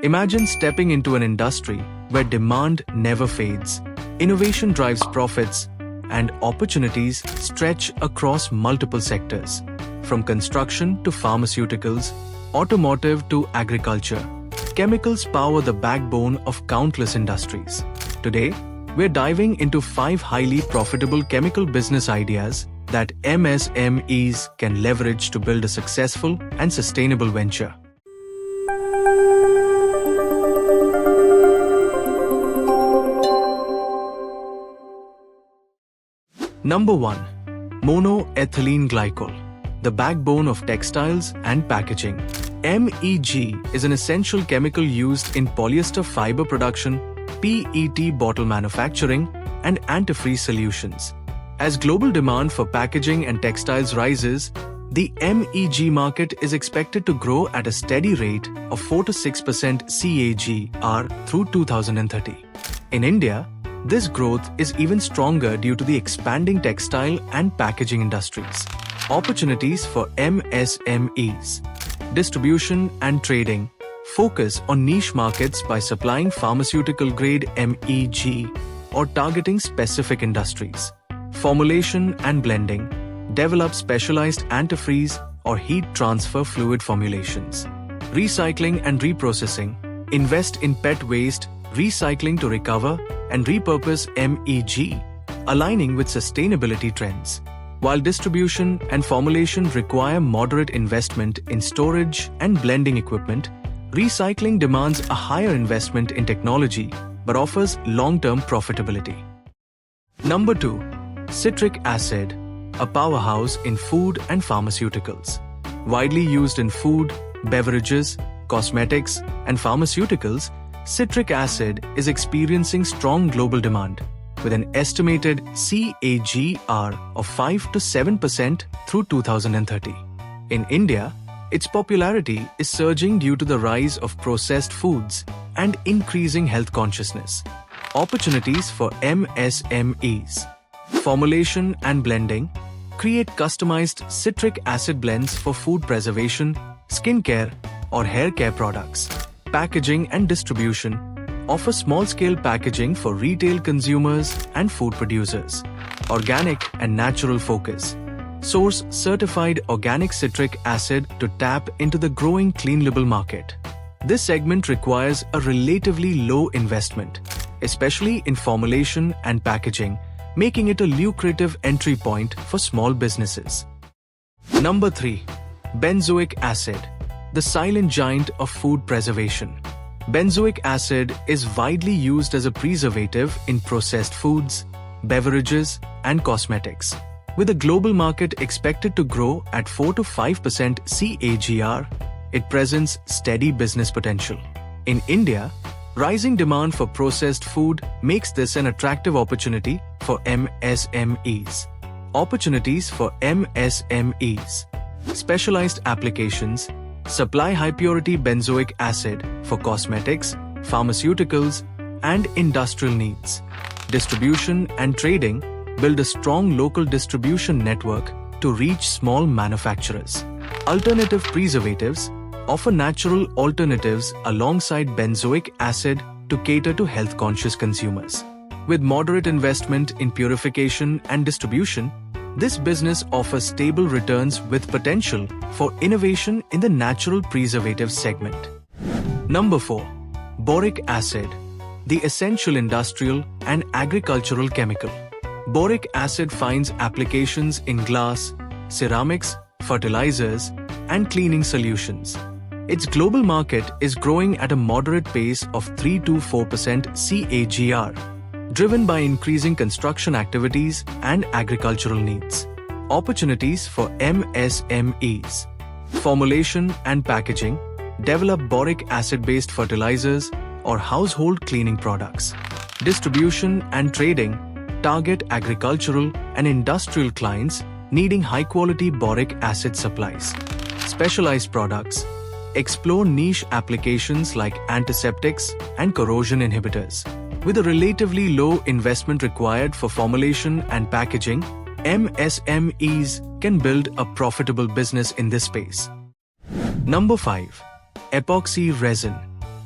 Imagine stepping into an industry where demand never fades, innovation drives profits, and opportunities stretch across multiple sectors. From construction to pharmaceuticals, automotive to agriculture, chemicals power the backbone of countless industries. Today, we're diving into 5 highly profitable chemical business ideas that MSMEs can leverage to build a successful and sustainable venture. Number 1. Mono-ethylene glycol, the backbone of textiles and packaging. MEG is an essential chemical used in polyester fiber production, PET bottle manufacturing, and antifreeze solutions. As global demand for packaging and textiles rises, the MEG market is expected to grow at a steady rate of 4 to 6% CAGR through 2030. In India, this growth is even stronger due to the expanding textile and packaging industries. Opportunities for MSMEs. Distribution and trading. Focus on niche markets by supplying pharmaceutical-grade MEG or targeting specific industries. Formulation and blending. Develop specialized antifreeze or heat transfer fluid formulations. Recycling and reprocessing. Invest in PET waste, recycling to recover and repurpose MEG, aligning with sustainability trends. While distribution and formulation require moderate investment in storage and blending equipment, recycling demands a higher investment in technology but offers long-term profitability. Number 2. Citric Acid, a powerhouse in food and pharmaceuticals. Widely used in food, beverages, cosmetics, and pharmaceuticals, citric acid is experiencing strong global demand, with an estimated CAGR of 5 to 7% through 2030. In India, its popularity is surging due to the rise of processed foods and increasing health consciousness. Opportunities for MSMEs. Formulation and blending. Create customized citric acid blends for food preservation, skincare, or hair care products. Packaging and distribution. Offer small-scale packaging for retail consumers and food producers. Organic and natural focus. Source certified organic citric acid to tap into the growing clean label market. This segment requires a relatively low investment, especially in formulation and packaging, making it a lucrative entry point for small businesses. Number 3. Benzoic Acid, the silent giant of food preservation. Benzoic acid is widely used as a preservative in processed foods, beverages, and cosmetics. With a global market expected to grow at 4 to 5% CAGR, it presents steady business potential. In India, rising demand for processed food makes this an attractive opportunity for MSMEs. Opportunities for MSMEs. Specialized applications. Supply high-purity benzoic acid for cosmetics, pharmaceuticals, and industrial needs. Distribution and trading. Build a strong local distribution network to reach small manufacturers. Alternative preservatives. Offer natural alternatives alongside benzoic acid to cater to health-conscious consumers. With moderate investment in purification and distribution, this business offers stable returns with potential for innovation in the natural preservative segment. Number 4. Boric Acid, the essential industrial and agricultural chemical. Boric acid finds applications in glass, ceramics, fertilizers, and cleaning solutions. Its global market is growing at a moderate pace of 3 to 4% CAGR. Driven by increasing construction activities and agricultural needs. Opportunities for MSMEs. Formulation and packaging. Develop boric acid-based fertilizers or household cleaning products. Distribution and trading. Target agricultural and industrial clients needing high-quality boric acid supplies. Specialized products. Explore niche applications like antiseptics and corrosion inhibitors. With a relatively low investment required for formulation and packaging, MSMEs can build a profitable business in this space. Number 5. Epoxy resin,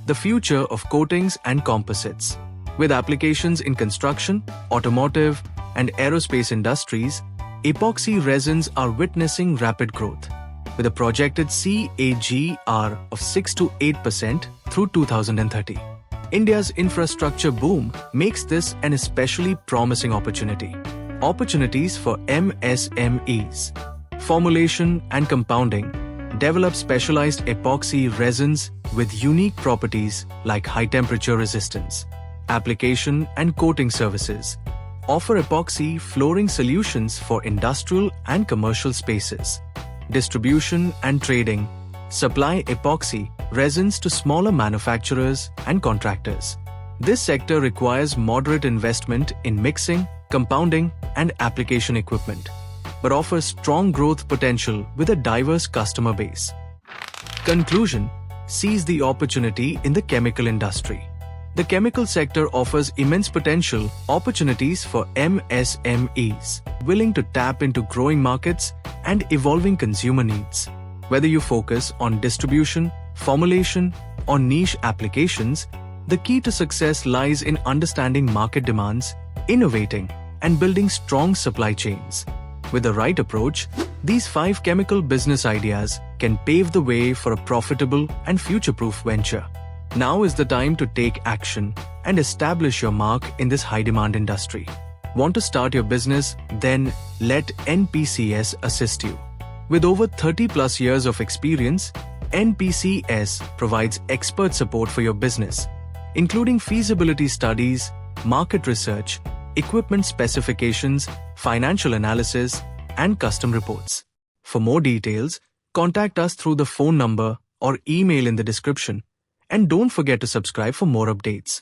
the future of coatings and composites. With applications in construction, automotive, and aerospace industries, epoxy resins are witnessing rapid growth, with a projected CAGR of 6 to 8% through 2030. India's infrastructure boom makes this an especially promising opportunity. Opportunities for MSMEs. Formulation and compounding. Develop specialized epoxy resins with unique properties like high temperature resistance. Application and coating services. Offer epoxy flooring solutions for industrial and commercial spaces. Distribution and trading. Supply epoxy resins to smaller manufacturers and contractors. This sector requires moderate investment in mixing, compounding, and application equipment, but offers strong growth potential with a diverse customer base. Conclusion: seize the opportunity in the chemical industry. The chemical sector offers immense potential opportunities for MSMEs, willing to tap into growing markets and evolving consumer needs. Whether you focus on distribution, formulation, or niche applications, the key to success lies in understanding market demands, innovating, and building strong supply chains. With the right approach, these 5 chemical business ideas can pave the way for a profitable and future-proof venture. Now is the time to take action and establish your mark in this high-demand industry. Want to start your business? Then let npcs assist you. With over 30+ years of experience, npcs provides expert support for your business, including feasibility studies, market research, equipment specifications, financial analysis, and custom reports. For more details, contact us through the phone number or email in the description. And don't forget to subscribe for more updates.